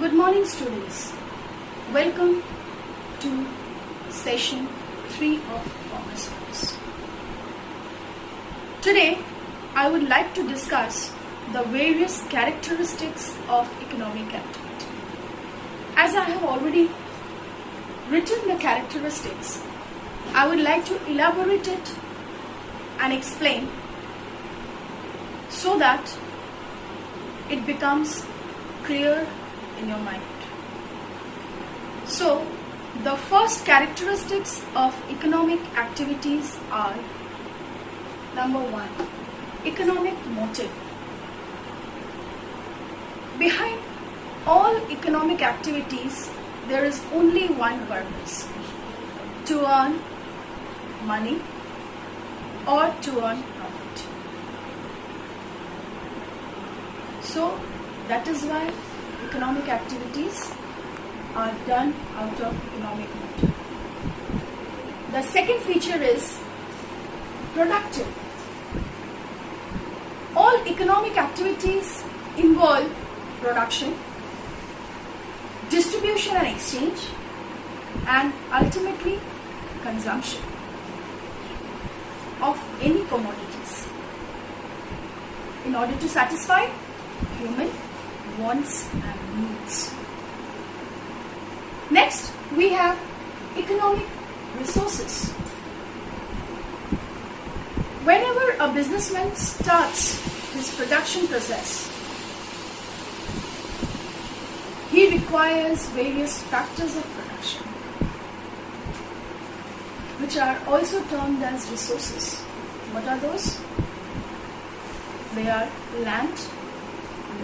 Good morning, students. Welcome to session 3 of Commerce course. Today, I would like to discuss the various characteristics of economic activity. As I have already written the characteristics, I would like to elaborate it and explain so that it becomes clear in your mind. So, the first characteristics of economic activities are: number 1, economic motive. Behind all economic activities, there is only one purpose: to earn money or to earn profit. So, that is why economic activities are done out of economic motive. The second feature is productive. All economic activities involve production, distribution and exchange, and ultimately consumption of any commodities in order to satisfy human wants and needs. Next, we have economic resources. Whenever a businessman starts his production process, he requires various factors of production, which are also termed as resources. What are those? They are land,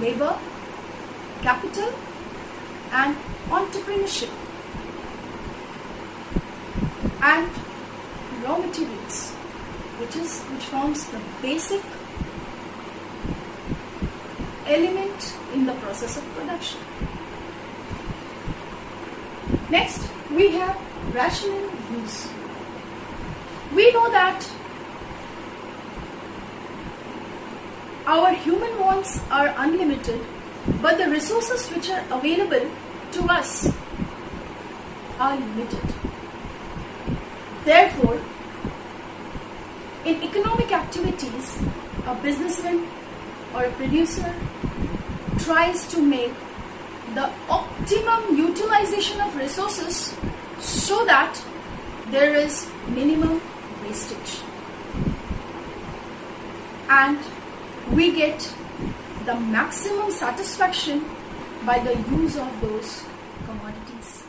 labor, capital, and entrepreneurship, and raw materials, which forms the basic element in the process of production. Next, we have rational use. We know that our human wants are unlimited, but the resources which are available to us are limited. Therefore, in economic activities, a businessman or a producer tries to make the optimum utilization of resources so that there is minimum wastage, and we get the maximum satisfaction by the use of those commodities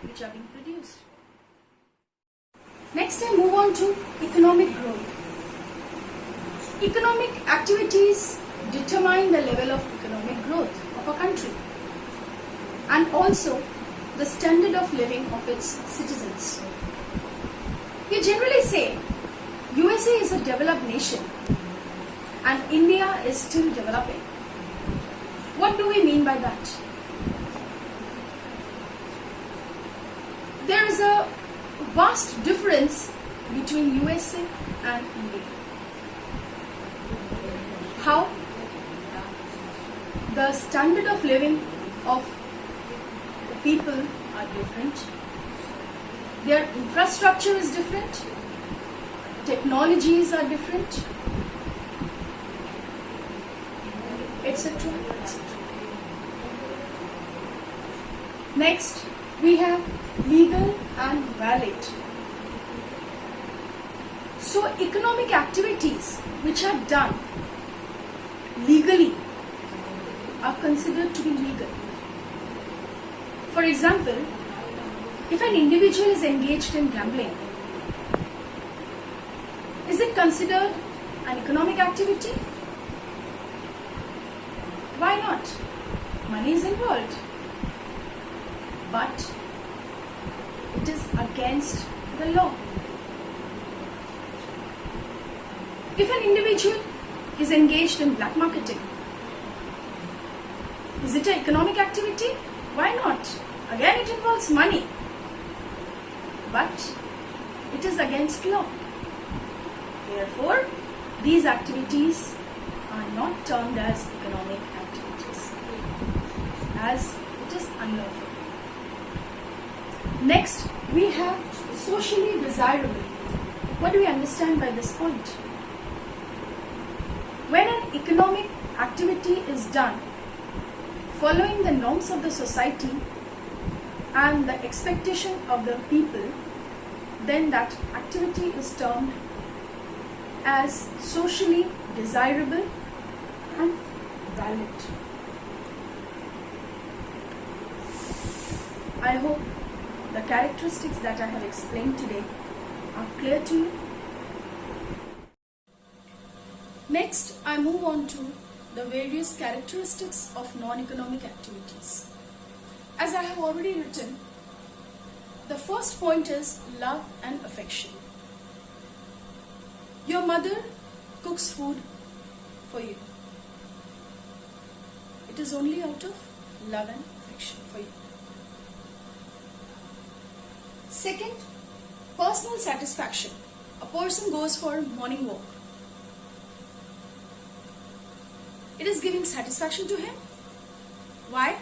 which are being produced. Next, I move on to economic growth. Economic activities determine the level of economic growth of a country and also the standard of living of its citizens. We generally say USA is a developed nation and India is still developing. What do we mean by that? There is a vast difference between USA and India. How? The standard of living of the people are different. Their infrastructure is different. Technologies are different, etc. etc. Next, we have legal and valid. So, economic activities which are done legally are considered to be legal. For example, if an individual is engaged in gambling, is it considered an economic activity? Why not? Money is involved. But it is against the law. If an individual is engaged in black marketing, is it an economic activity? Why not? Again, it involves money. But it is against law. Therefore, these activities are not termed as economic activities, as it unlawful. Next, we have socially desirable. What do we understand by this point? When an economic activity is done following the norms of the society and the expectation of the people, then that activity is termed as socially desirable and valid. I hope the characteristics that I have explained today are clear to you. Next, I move on to the various characteristics of non-economic activities. As I have already written, the first point is love and affection. Your mother cooks food for you. It is only out of love and affection for you. Second, personal satisfaction. A person goes for a morning walk. It is giving satisfaction to him. Why?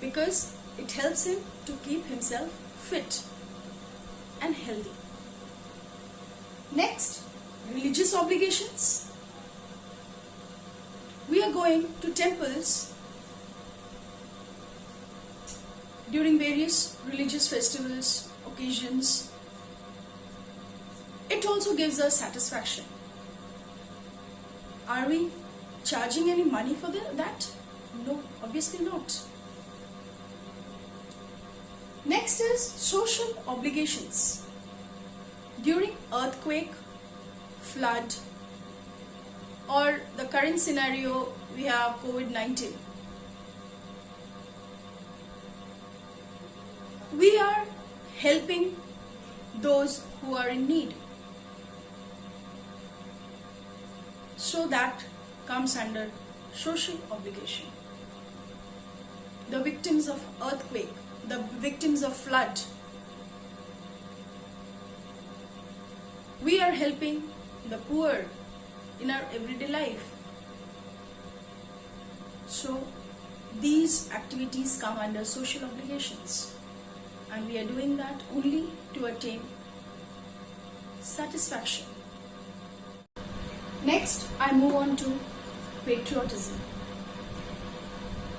Because it helps him to keep himself fit and healthy. Next, religious obligations. We are going to temples during various religious festivals, occasions. It also gives us satisfaction. Are we charging any money for that? No, obviously not. Next is social obligations. During earthquake, flood, or the current scenario, we have COVID-19. We are helping those who are in need. So that comes under social obligation. The victims of earthquake, the victims of flood, we are helping the poor in our everyday life. So these activities come under social obligations, and we are doing that only to attain satisfaction. Next, I move on to patriotism.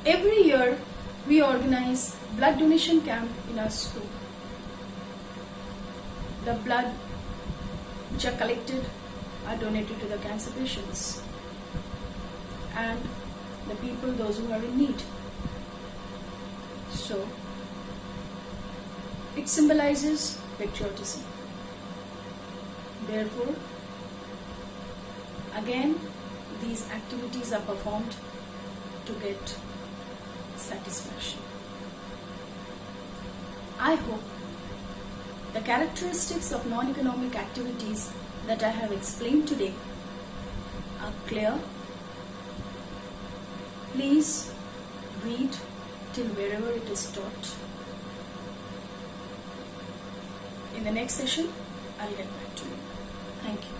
Every year we organize blood donation camp in our school. The blood which are collected are donated to the cancer patients and the people, those who are in need. So it symbolizes patriotism. Therefore, again, these activities are performed to get satisfaction. I hope the characteristics of non-economic activities that I have explained today are clear. Please read till wherever it is taught. In the next session, I'll get back to you. Thank you.